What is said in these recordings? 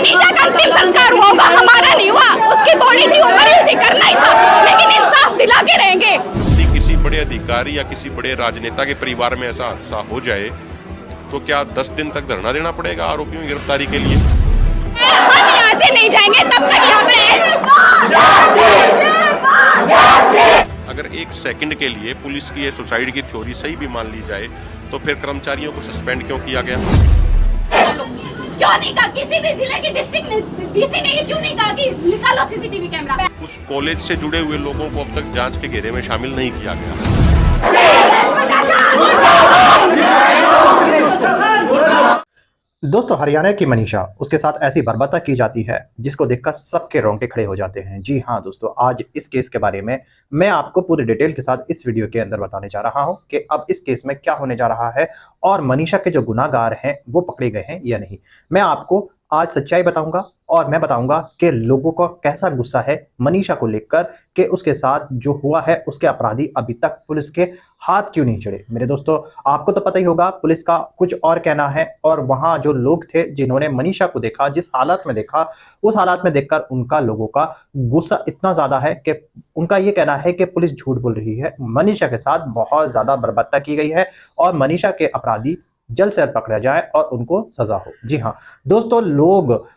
मनीषा का अंतिम संस्कार हुआ होगा, हमारा नहीं हुआ। उसकी बॉडी थी, मरी हुई थी, करना ही था, लेकिन इंसाफ दिला के रहेंगे। यदि किसी बड़े अधिकारी या किसी बड़े राजनेता के परिवार में ऐसा हादसा हो जाए तो क्या 10 दिन तक धरना देना पड़ेगा आरोपियों की गिरफ्तारी के लिए? हम यहाँ से नहीं जाएंगे तब तक यहाँ पे। अगर एक सेकंड के लिए पुलिस की ये सुसाइड की थ्योरी सही भी मान ली जाए तो फिर कर्मचारियों को सस्पेंड क्यों किया गया? क्यों नहीं कहा? किसी भी जिले की डिस्ट्रिक्ट डीसी ने क्यों नहीं कहा कि निकालो सीसीटीवी कैमरा? उस कॉलेज से जुड़े हुए लोगों को अब तक जांच के घेरे में शामिल नहीं किया गया। दोस्तों, हरियाणा की मनीषा, उसके साथ ऐसी बर्बरता की जाती है जिसको देखकर सबके रोंगटे खड़े हो जाते हैं। जी हाँ दोस्तों, आज इस केस के बारे में मैं आपको पूरी डिटेल के साथ इस वीडियो के अंदर बताने जा रहा हूं कि अब इस केस में क्या होने जा रहा है और मनीषा के जो गुनाहगार हैं वो पकड़े गए हैं या नहीं। मैं आपको आज सच्चाई बताऊंगा और मैं बताऊंगा कि लोगों को कैसा गुस्सा है मनीषा को लेकर कि उसके साथ जो हुआ है उसके अपराधी अभी तक पुलिस के हाथ क्यों नहीं चढ़े। मेरे दोस्तों, आपको तो पता ही होगा पुलिस का कुछ और कहना है और वहां जो लोग थे जिन्होंने मनीषा को देखा, जिस हालत में देखा, उस हालत में देखकर उनका लोगों का गुस्सा इतना ज्यादा है कि उनका ये कहना है कि पुलिस झूठ बोल रही है, मनीषा के साथ बहुत ज्यादा बर्बरता की गई है और मनीषा के अपराधी जल्द से जल्द पकड़ा जाए और उनको सजा हो। जी हाँ दोस्तों, लोग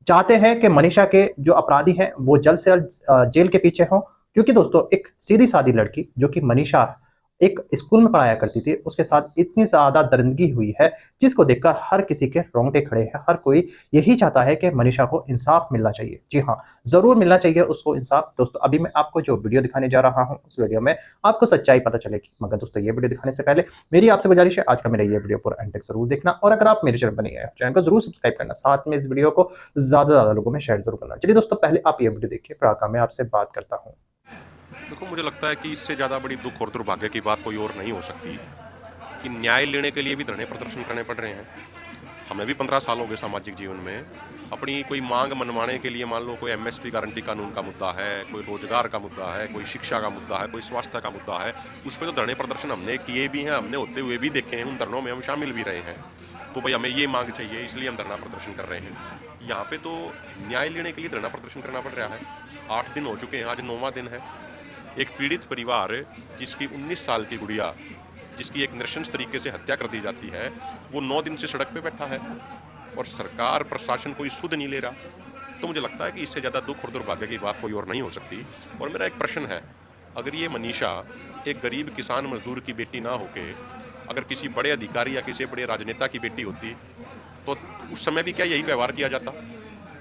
चाहते हैं कि मनीषा के जो अपराधी हैं वो जल्द से जल्द जेल के पीछे हों, क्योंकि दोस्तों एक सीधी सादी लड़की जो कि मनीषा एक स्कूल में पढ़ाया करती थी, उसके साथ इतनी ज्यादा दरिंदगी हुई है जिसको देखकर हर किसी के रोंगटे खड़े हैं। हर कोई यही चाहता है कि मनीषा को इंसाफ मिलना चाहिए। जी हाँ, जरूर मिलना चाहिए उसको इंसाफ। दोस्तों, अभी मैं आपको जो वीडियो दिखाने जा रहा हूं उस वीडियो में आपको सच्चाई पता चलेगी, मगर दोस्तों ये वीडियो दिखाने से पहले मेरी आपसे गुजारिश है आज का मेरा ये वीडियो पूरा एंड तक जरूर देखना और अगर आप मेरे चैनल पर नए हैं चैनल को जरूर सब्सक्राइब करना, साथ में इस वीडियो को ज्यादा से ज्यादा लोगों में शेयर जरूर करना। चलिए दोस्तों, पहले आप ये वीडियो देखिए, फिर आकर मैं आपसे बात करता हूँ। देखो, मुझे लगता है कि इससे ज़्यादा बड़ी दुख और दुर्भाग्य की बात कोई और नहीं हो सकती कि न्याय लेने के लिए भी धरने प्रदर्शन करने पड़ रहे हैं। हमें भी 15 साल हो गए सामाजिक जीवन में। अपनी कोई मांग मनवाने के लिए, मान लो कोई एमएसपी गारंटी कानून का मुद्दा है, कोई रोजगार का मुद्दा है, कोई शिक्षा का मुद्दा है, कोई स्वास्थ्य का मुद्दा है, उस पर तो धरने प्रदर्शन हमने किए भी हैं, हमने होते हुए भी देखे हैं, उन धरनों में हम शामिल भी रहे हैं। तो भाई हमें ये मांग चाहिए, इसलिए हम धरना प्रदर्शन कर रहे हैं। यहाँ पे तो न्याय लेने के लिए धरना प्रदर्शन करना पड़ रहा है। 8 दिन हो चुके हैं, आज 9वां दिन है। एक पीड़ित परिवार जिसकी 19 साल की गुड़िया, जिसकी एक नृशंस तरीके से हत्या कर दी जाती है, वो 9 दिन से सड़क पे बैठा है और सरकार प्रशासन कोई सुध नहीं ले रहा। तो मुझे लगता है कि इससे ज़्यादा दुख और दुर्भाग्य की बात कोई और नहीं हो सकती। और मेरा एक प्रश्न है, अगर ये मनीषा एक गरीब किसान मजदूर की बेटी ना होके अगर किसी बड़े अधिकारी या किसी बड़े राजनेता की बेटी होती तो उस समय भी क्या यही व्यवहार किया जाता?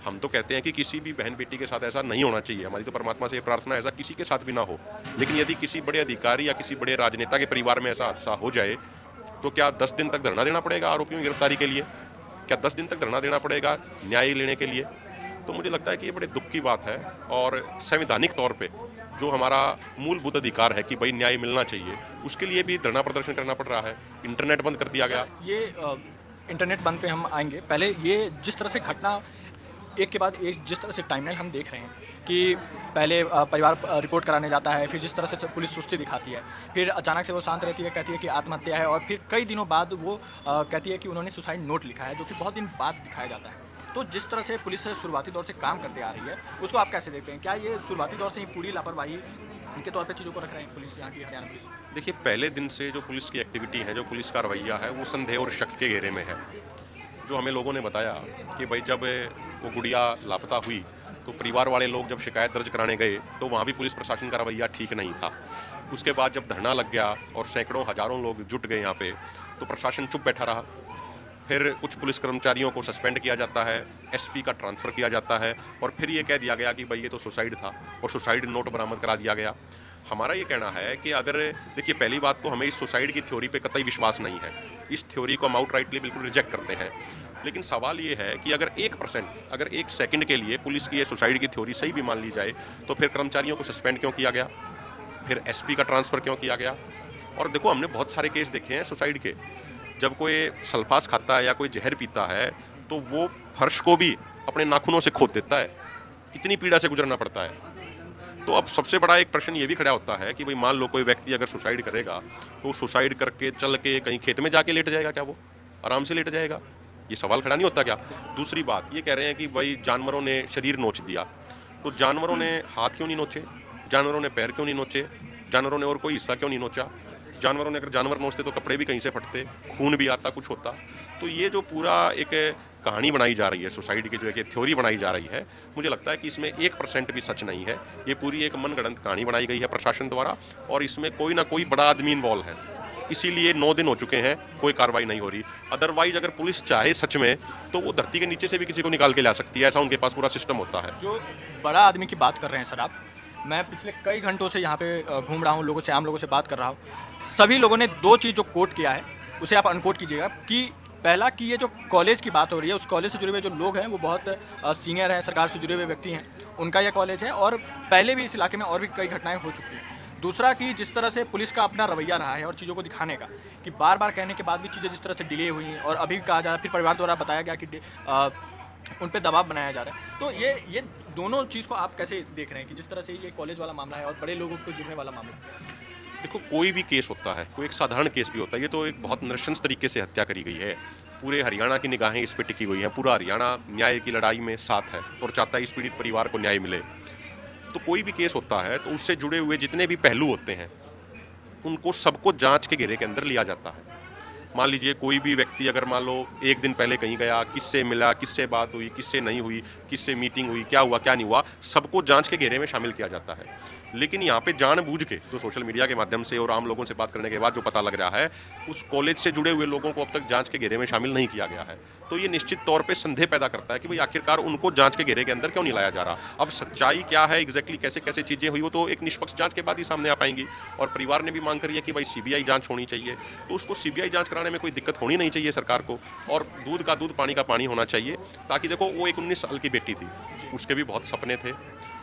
हम तो कहते हैं कि किसी भी बहन बेटी के साथ ऐसा नहीं होना चाहिए। हमारी तो परमात्मा से ये प्रार्थना है ऐसा किसी के साथ भी ना हो। लेकिन यदि किसी बड़े अधिकारी या किसी बड़े राजनेता के परिवार में ऐसा हादसा हो जाए तो क्या 10 दिन तक धरना देना पड़ेगा आरोपियों की गिरफ्तारी के लिए? क्या 10 दिन तक धरना देना पड़ेगा न्याय लेने के लिए? तो मुझे लगता है कि ये बड़े दुख की बात है और संवैधानिक तौर पर जो हमारा मूलभूत अधिकार है कि भाई न्याय मिलना चाहिए, उसके लिए भी धरना प्रदर्शन करना पड़ रहा है। इंटरनेट बंद कर दिया गया। ये इंटरनेट बंद पे हम आएंगे। पहले ये जिस तरह से घटना एक के बाद एक, जिस तरह से टाइमलाइन हम देख रहे हैं कि पहले परिवार रिपोर्ट कराने जाता है, फिर जिस तरह से पुलिस सुस्ती दिखाती है, फिर अचानक से वो शांत रहती है, कहती है कि आत्महत्या है, और फिर कई दिनों बाद वो कहती है कि उन्होंने सुसाइड नोट लिखा है, जो कि बहुत दिन बाद दिखाया जाता है। तो जिस तरह से पुलिस शुरुआती दौर से काम करते आ रही है, उसको आप कैसे देखते हैं? क्या ये शुरुआती दौर से ही पूरी लापरवाही इनके तौर पे चीज़ों को रख रहे हैं पुलिस, यहाँ की हरियाणा पुलिस? देखिए, पहले दिन से जो पुलिस की एक्टिविटी है, जो पुलिस का रवैया है, वो संदेह और शक के घेरे में है। जो हमें लोगों ने बताया कि भाई जब वो गुड़िया लापता हुई तो परिवार वाले लोग जब शिकायत दर्ज कराने गए तो वहाँ भी पुलिस प्रशासन का रवैया ठीक नहीं था। उसके बाद जब धरना लग गया और सैकड़ों हजारों लोग जुट गए यहाँ पे, तो प्रशासन चुप बैठा रहा। फिर कुछ पुलिस कर्मचारियों को सस्पेंड किया जाता है, एसपी का ट्रांसफ़र किया जाता है और फिर ये कह दिया गया कि भाई ये तो सुसाइड था और सुसाइड नोट बरामद करा दिया गया। हमारा ये कहना है कि अगर देखिए, पहली बात तो हमें इस सुसाइड की थ्योरी पे कतई विश्वास नहीं है। इस थ्योरी को हम आउटराइटली बिल्कुल रिजेक्ट करते हैं। लेकिन सवाल ये है कि अगर 1%, अगर 1 सेकंड के लिए पुलिस की ये सुसाइड की थ्योरी सही भी मान ली जाए तो फिर कर्मचारियों को सस्पेंड क्यों किया गया? फिर एसपी का ट्रांसफ़र क्यों किया गया? और देखो, हमने बहुत सारे केस देखे हैं सुसाइड के। जब कोई सल्फास खाता है या कोई जहर पीता है तो वो फर्श को भी अपने नाखूनों से खोद देता है, इतनी पीड़ा से गुजरना पड़ता है। तो अब सबसे बड़ा एक प्रश्न ये भी खड़ा होता है कि भाई मान लो कोई व्यक्ति अगर सुसाइड करेगा तो सुसाइड करके चल के कहीं खेत में जाके लेट जाएगा? क्या वो आराम से लेट जाएगा? ये सवाल खड़ा नहीं होता क्या? दूसरी बात ये कह रहे हैं कि भाई जानवरों ने शरीर नोच दिया, तो जानवरों ने हाथ क्यों नहीं नोचे? जानवरों ने पैर क्यों नहीं नोचे? जानवरों ने और कोई हिस्सा क्यों नहीं नोचा? जानवरों ने अगर जानवर नोचते तो कपड़े भी कहीं से फटते, खून भी आता, कुछ होता। तो ये जो पूरा एक कहानी बनाई जा रही है, सुसाइड की जो एक थ्योरी बनाई जा रही है, मुझे लगता है कि इसमें 1% भी सच नहीं है। ये पूरी एक मनगढ़ंत कहानी बनाई गई है प्रशासन द्वारा, और इसमें कोई ना कोई बड़ा आदमी इन्वॉल्व है। इसीलिए 9 दिन हो चुके हैं, कोई कार्रवाई नहीं हो रही। अदरवाइज अगर पुलिस चाहे सच में तो वो धरती के नीचे से भी किसी को निकाल के ला सकती है, ऐसा उनके पास पूरा सिस्टम होता है। जो बड़ा आदमी की बात कर रहे हैं सर आप, मैं पिछले कई घंटों से यहाँ पे घूम रहा हूँ, लोगों से, आम लोगों से बात कर रहा हूँ। सभी लोगों ने 2 चीज़ जो कोट किया है उसे आप अनकोट कीजिएगा। कि पहला कि ये जो कॉलेज की बात हो रही है, उस कॉलेज से जुड़े हुए जो लोग हैं वो बहुत सीनियर हैं, सरकार से जुड़े हुए व्यक्ति हैं, उनका यह कॉलेज है, और पहले भी इस इलाके में और भी कई घटनाएं हो चुकी हैं। दूसरा कि जिस तरह से पुलिस का अपना रवैया रहा है और चीज़ों को दिखाने का, कि बार बार कहने के बाद भी चीज़ें जिस तरह से डिले हुई हैं, और अभी कहा जा रहा है, फिर परिवार द्वारा बताया गया कि उन पे दबाव बनाया जा रहा है। तो ये दोनों चीज़ को आप कैसे देख रहे हैं कि जिस तरह से ये कॉलेज वाला मामला है और बड़े लोगों को जुड़ने वाला मामला है? देखो, कोई भी केस होता है, कोई एक साधारण केस भी होता है, ये तो एक बहुत नृशंस तरीके से हत्या करी गई है। पूरे हरियाणा की निगाहें इस पे टिकी हुई हैं, पूरा हरियाणा न्याय की लड़ाई में साथ है और चाहता है इस पीड़ित परिवार को न्याय मिले। तो कोई भी केस होता है तो उससे जुड़े हुए जितने भी पहलू होते हैं उनको सबको जांच के घेरे के अंदर लिया जाता है। मान लीजिए कोई भी व्यक्ति अगर मान लो 1 दिन पहले कहीं गया, किससे मिला, किससे बात हुई, किससे नहीं हुई, किससे मीटिंग हुई, क्या हुआ क्या नहीं हुआ, सबको जांच के घेरे में शामिल किया जाता है। लेकिन यहाँ पे जानबूझ के जो सोशल मीडिया के माध्यम से और आम लोगों से बात करने के बाद जो पता लग रहा है, उस कॉलेज से जुड़े हुए लोगों को अब तक जांच के घेरे में शामिल नहीं किया गया है। तो ये निश्चित तौर पे संदेह पैदा करता है कि भाई आखिरकार उनको जांच के घेरे के अंदर क्यों नहीं लाया जा रहा। अब सच्चाई क्या है, एग्जैक्टली कैसे कैसे चीज़ें हुई, वो तो एक निष्पक्ष जांच के बाद ही सामने आ पाएंगी। और परिवार ने भी मांग करी है कि भाई सीबीआई जांच होनी चाहिए, तो उसको सीबीआई जांच कराने में कोई दिक्कत होनी नहीं चाहिए सरकार को, और दूध का दूध पानी का पानी होना चाहिए। ताकि देखो, वो एक 19 साल की बेटी थी, उसके भी बहुत सपने थे।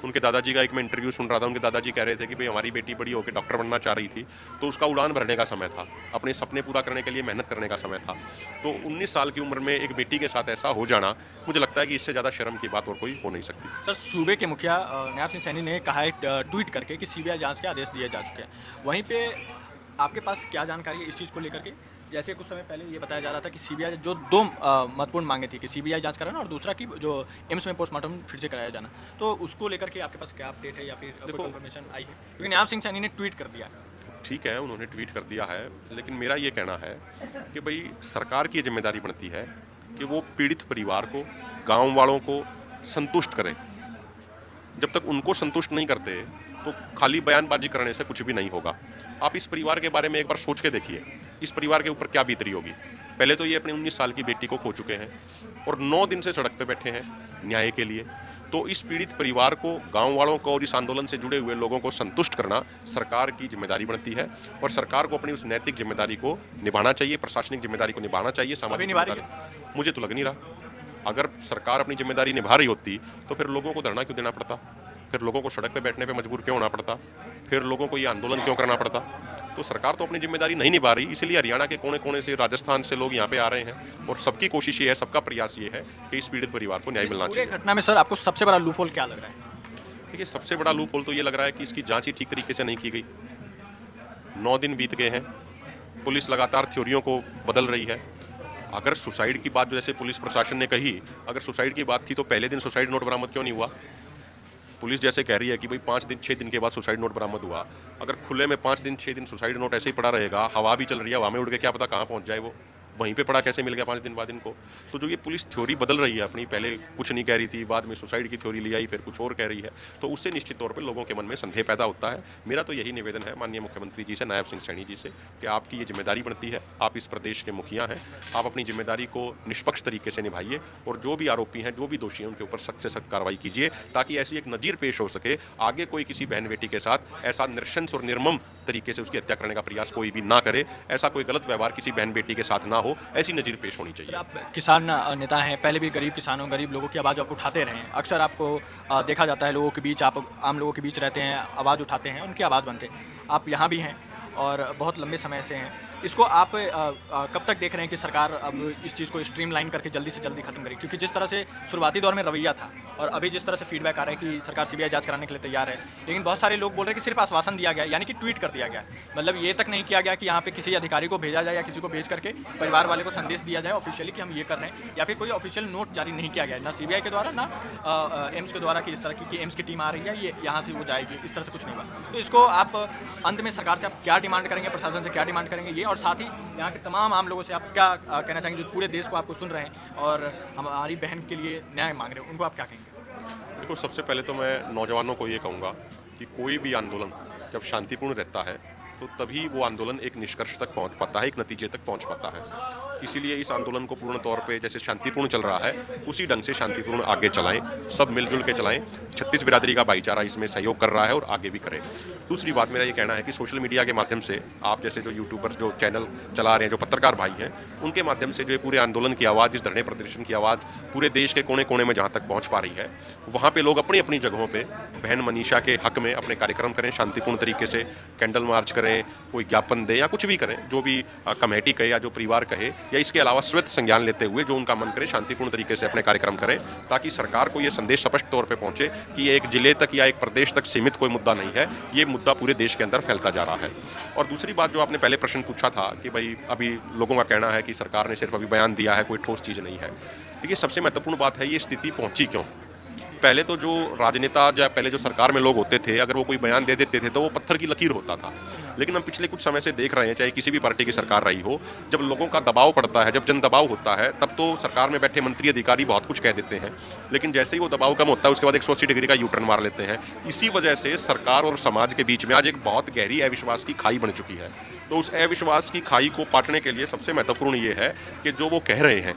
उनके दादाजी का एक मैं इंटरव्यू सुन रहा था, उनके दादाजी कह रहे थे कि भाई हमारी बेटी बड़ी होकर डॉक्टर बनना चाह रही थी, तो उसका उड़ान भरने का समय था, अपने सपने पूरा करने के लिए मेहनत करने का समय था। तो 19 साल की उम्र में एक बेटी के साथ ऐसा हो जाना, मुझे लगता है कि इससे ज़्यादा शर्म की बात और कोई हो नहीं सकती। सर, सूबे के मुखिया नायब सिंह सैनी ने कहा है ट्वीट करके कि सीबीआई जांच के आदेश दिए जा चुके हैं। वहीं पे आपके पास क्या जानकारी है इस चीज़ को लेकर के? जैसे कुछ समय पहले ये बताया जा रहा था कि सीबीआई जो 2 महत्वपूर्ण मांगे थी कि सीबीआई जांच कराना और दूसरा कि जो एम्स में पोस्टमार्टम फिर से कराया जाना, तो उसको लेकर के आपके पास क्या अपडेट है या फिर कोई इन्फॉर्मेशन आई है? क्योंकि नायब सिंह सैनी ने ट्वीट कर दिया। ठीक है, उन्होंने ट्वीट कर दिया है, लेकिन मेरा ये कहना है कि भाई सरकार की जिम्मेदारी बनती है कि वो पीड़ित परिवार को, गांव वालों को संतुष्ट करे। जब तक उनको संतुष्ट नहीं करते तो खाली बयानबाजी करने से कुछ भी नहीं होगा। आप इस परिवार के बारे में एक बार सोच के देखिए, इस परिवार के ऊपर क्या बीत रही होगी। पहले तो ये अपने 19 साल की बेटी को खो चुके हैं और 9 दिन से सड़क पे बैठे हैं न्याय के लिए। तो इस पीड़ित परिवार को, गांव वालों को और इस आंदोलन से जुड़े हुए लोगों को संतुष्ट करना सरकार की जिम्मेदारी बनती है, और सरकार को अपनी उस नैतिक जिम्मेदारी को निभाना चाहिए, प्रशासनिक जिम्मेदारी को निभाना चाहिए, सामाजिक जिम्मेदारी। मुझे तो लग नहीं रहा। अगर सरकार अपनी जिम्मेदारी निभा रही होती तो फिर लोगों को धरना क्यों देना पड़ता, फिर लोगों को सड़क पे बैठने पे मजबूर क्यों होना पड़ता, फिर लोगों को ये आंदोलन क्यों करना पड़ता। तो सरकार तो अपनी जिम्मेदारी नहीं निभा रही, इसलिए हरियाणा के कोने कोने से, राजस्थान से लोग यहाँ पे आ रहे हैं, और सबकी कोशिश ये है, सबका प्रयास ये है कि इस पीड़ित परिवार को न्याय मिलना चाहिए। घटना में सर आपको सबसे बड़ा लूपहोल क्या लग रहा है? देखिए, सबसे बड़ा लूपहोल तो ये लग रहा है कि इसकी जाँच ही ठीक तरीके से नहीं की गई। 9 दिन बीत गए हैं, पुलिस लगातार थ्योरियों को बदल रही है। अगर सुसाइड की बात, जैसे पुलिस प्रशासन ने कही, अगर सुसाइड की बात थी तो पहले दिन सुसाइड नोट बरामद क्यों नहीं हुआ? पुलिस जैसे कह रही है कि भाई 5 दिन 6 दिन के बाद सुसाइड नोट बरामद हुआ। अगर खुले में 5 दिन 6 दिन सुसाइड नोट ऐसे ही पड़ा रहेगा, हवा भी चल रही है, हवा में उड़ के क्या पता कहाँ पहुँच जाए, वो वहीं पे पड़ा कैसे मिल गया 5 दिन बाद इनको? तो जो ये पुलिस थ्योरी बदल रही है अपनी, पहले कुछ नहीं कह रही थी, बाद में सुसाइड की थ्योरी ले आई, फिर कुछ और कह रही है, तो उससे निश्चित तौर पे लोगों के मन में संदेह पैदा होता है। मेरा तो यही निवेदन है माननीय मुख्यमंत्री जी से, नायब सिंह सैनी जी से, कि आपकी ये जिम्मेदारी बनती है, आप इस प्रदेश के मुखिया हैं, आप अपनी जिम्मेदारी को निष्पक्ष तरीके से निभाइए, और जो भी आरोपी हैं, जो भी दोषी हैं, उनके ऊपर सख्त से सख्त कार्रवाई कीजिए, ताकि ऐसी एक नज़ीर पेश हो सके, आगे कोई किसी बहन बेटी के साथ ऐसा नृशंस और निर्मम तरीके से उसकी हत्या करने का प्रयास कोई भी ना करे, ऐसा कोई गलत व्यवहार किसी बहन बेटी के साथ ना हो, ऐसी नज़ीर पेश होनी चाहिए। आप किसान नेता हैं, पहले भी गरीब किसानों, गरीब लोगों की आवाज़ आप उठाते रहे हैं। अक्सर आपको देखा जाता है लोगों के बीच, आप आम लोगों के बीच रहते हैं, आवाज़ उठाते हैं, उनकी आवाज़ बनते हैं। आप यहाँ भी हैं और बहुत लंबे समय से हैं। इसको आप कब तक देख रहे हैं कि सरकार अब इस चीज़ को स्ट्रीमलाइन करके जल्दी से जल्दी खत्म करेगी? क्योंकि जिस तरह से शुरुआती दौर में रवैया था और अभी जिस तरह से फीडबैक आ रहा है कि सरकार सीबीआई जांच कराने के लिए तैयार है, लेकिन बहुत सारे लोग बोल रहे हैं कि सिर्फ आश्वासन दिया गया, यानी कि ट्वीट कर दिया गया, मतलब ये तक नहीं किया गया कि यहाँ पे किसी अधिकारी को भेजा जाए या किसी को भेज करके परिवार वाले को संदेश दिया जाए ऑफिशियली कि हम ये कर रहे हैं, या फिर कोई ऑफिशियल नोट जारी नहीं किया गया है, ना सीबीआई के द्वारा, ना एम्स के द्वारा कि इस तरह की एम्स की टीम आ रही है, ये यहाँ से वो जाएगी, इस तरह से कुछ नहीं हुआ। तो इसको आप अंत में सरकार से आप क्या डिमांड करेंगे, प्रशासन से क्या डिमांड करेंगे ये, और साथ ही यहाँ के तमाम आम लोगों से आप क्या कहना चाहेंगे जो पूरे देश को आपको सुन रहे हैं और हमारी बहन के लिए न्याय मांग रहे हैं, उनको आप क्या कहेंगे? देखो, सबसे पहले तो मैं नौजवानों को ये कहूँगा कि कोई भी आंदोलन जब शांतिपूर्ण रहता है तो तभी वो आंदोलन एक निष्कर्ष तक पहुंच पाता है, एक नतीजे तक पहुंच पाता है। इसीलिए इस आंदोलन को पूर्ण तौर पे जैसे शांतिपूर्ण चल रहा है उसी ढंग से शांतिपूर्ण आगे चलाएं, सब मिलजुल के चलाएं। 36 बिरादरी का भाईचारा इसमें सहयोग कर रहा है और आगे भी करें। दूसरी बात मेरा ये कहना है कि सोशल मीडिया के माध्यम से आप जैसे जो यूट्यूबर्स जो चैनल चला रहे हैं, जो पत्रकार भाई हैं, उनके माध्यम से जो पूरे आंदोलन की आवाज़, इस धरने प्रदर्शन की आवाज़ पूरे देश के कोने कोने में जहाँ तक पहुँच पा रही है, वहाँ पर लोग अपनी अपनी जगहों पर बहन मनीषा के हक में अपने कार्यक्रम करें, शांतिपूर्ण तरीके से कैंडल मार्च करें, कोई ज्ञापन दें या कुछ भी करें, जो भी कमेटी कहे या जो परिवार कहे, या इसके अलावा स्वयं संज्ञान लेते हुए जो उनका मन करे शांतिपूर्ण तरीके से अपने कार्यक्रम करें, ताकि सरकार को ये संदेश स्पष्ट तौर पे पहुंचे कि ये एक जिले तक या एक प्रदेश तक सीमित कोई मुद्दा नहीं है, ये मुद्दा पूरे देश के अंदर फैलता जा रहा है। और दूसरी बात जो आपने पहले प्रश्न पूछा था कि भाई अभी लोगों का कहना है कि सरकार ने सिर्फ अभी बयान दिया है, कोई ठोस चीज़ नहीं है। देखिए, सबसे महत्वपूर्ण बात है ये स्थिति पहुंची क्यों। पहले तो जो राजनेता या पहले जो सरकार में लोग होते थे, अगर वो कोई बयान दे देते थे तो वो पत्थर की लकीर होता था। लेकिन हम पिछले कुछ समय से देख रहे हैं, चाहे किसी भी पार्टी की सरकार रही हो, जब लोगों का दबाव पड़ता है, जब जन दबाव होता है, तब तो सरकार में बैठे मंत्री अधिकारी बहुत कुछ कह देते हैं, लेकिन जैसे ही वो दबाव कम होता है उसके बाद 180 डिग्री का यूटर्न मार लेते हैं। इसी वजह से सरकार और समाज के बीच में आज एक बहुत गहरी अविश्वास की खाई बन चुकी है। तो उस अविश्वास की खाई को पाटने के लिए सबसे महत्वपूर्ण ये है कि जो वो कह रहे हैं,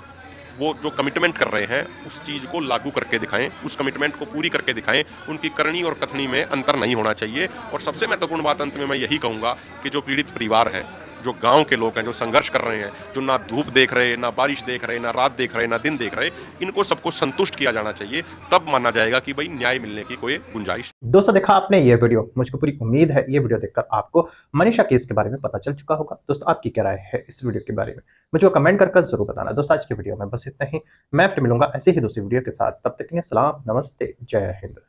वो जो कमिटमेंट कर रहे हैं, उस चीज़ को लागू करके दिखाएं, उस कमिटमेंट को पूरी करके दिखाएं। उनकी करनी और कथनी में अंतर नहीं होना चाहिए। और सबसे महत्वपूर्ण बात अंत में मैं यही कहूँगा कि जो पीड़ित परिवार है, जो गांव के लोग हैं, जो संघर्ष कर रहे हैं, जो ना धूप देख रहे, ना बारिश देख रहे, ना रात देख रहे, ना दिन देख रहे, इनको सबको संतुष्ट किया जाना चाहिए। तब माना जाएगा कि भाई न्याय मिलने की कोई गुंजाइश। दोस्तों, देखा आपने ये वीडियो, मुझको पूरी उम्मीद है ये वीडियो देखकर आपको मनीषा केस के बारे में पता चल चुका होगा। दोस्तों, आपकी क्या राय है इस वीडियो के बारे में, मुझे कमेंट कर जरूर बताना। दोस्तों, आज की वीडियो में बस इतना ही। मैं फिर मिलूंगा ऐसे ही दूसरी वीडियो के साथ। तब तक के लिए सलाम, नमस्ते, जय हिंद।